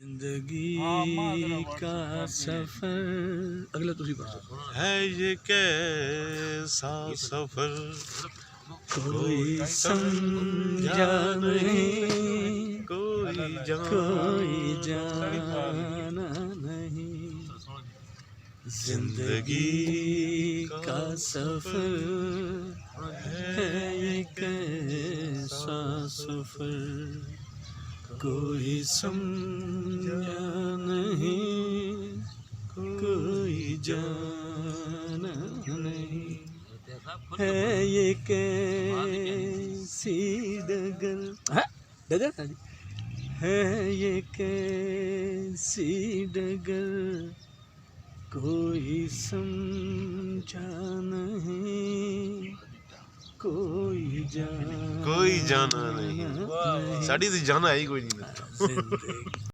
जिंदगी का सफर अगला तुसी पढ़ सकते है ये कैसा सफर कोई समझा नहीं कोई जाना नहीं जिंदगी का सफर है ये कैसा सफर कोई समझा नहीं कोई जाना नहीं है ये कैसी डगर है ये कैसी डगर कोई समझा नहीं कोई जाना नहीं साड़ी तो जाना है ही कोई नहीं।